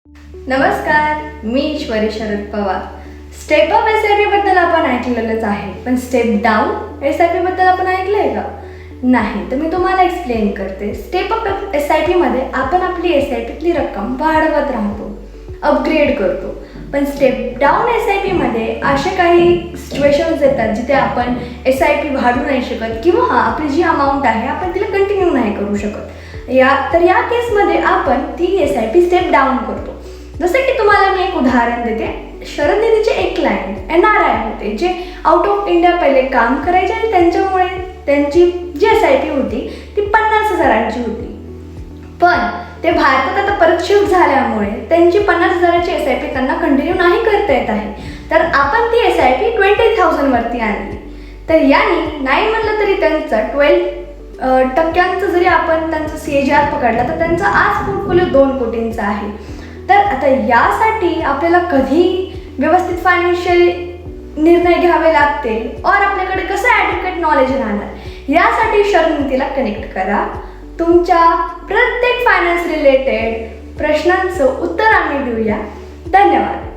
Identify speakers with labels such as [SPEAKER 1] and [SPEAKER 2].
[SPEAKER 1] नमस्कार, मी Ishwari Sharad Pawar. Step up SIP बद्दल आपण ऐकलेलंच आहे, पण स्टेप डाऊन SIP बद्दल आपण ऐकलंय का? नाही, तर मी तुम्हाला एक्सप्लेन करते. स्टेप अप SIP मध्ये आपण आपली SIP तली रक्कम वाढवत राहतो, अपग्रेड करतो. पण स्टेप डाऊन SIP मध्ये असे काही सिच्युएशन्स येतात जिथे आपण SIP वाढवू नाही शकत किंवा आपली जी अमाऊंट आहे आपण तिला कंटिन्यू नाही करू शकत. या केसमध्ये आपण ती SIP स्टेप डाऊन करतो. जसं की तुम्हाला मी एक उदाहरण देते. शरद निधीचे एक क्लायंट NRI होते, जे आउट ऑफ इंडिया पहिले काम करायचे आणि त्यांच्यामुळे त्यांची जी SIP होती ती 50,000ची होती. पण ते भारतात आता परत शिफ्ट झाल्यामुळे त्यांची 50,000ची SIP त्यांना कंटिन्यू नाही करता येत आहे. तर आपण ती SIP 20,000 वरती आणली. तर याने नाही म्हणलं तरी त्यांचं 12% जरी आपण त्यांचं CAGR पकडला तर त्यांचा आज पोर्टफोलिओ 2 कोटींचा आहे. तर आता यासाठी आपल्याला कधी व्यवस्थित फायनान्शियल निर्णय घ्यावे लागतील और आपल्याकडे कसं ॲड्युकेट नॉलेज राहणार, यासाठी शरद नीतीला कनेक्ट करा. तुमच्या प्रत्येक फायनान्स रिलेटेड प्रश्नांचं उत्तर आम्ही देऊया. धन्यवाद.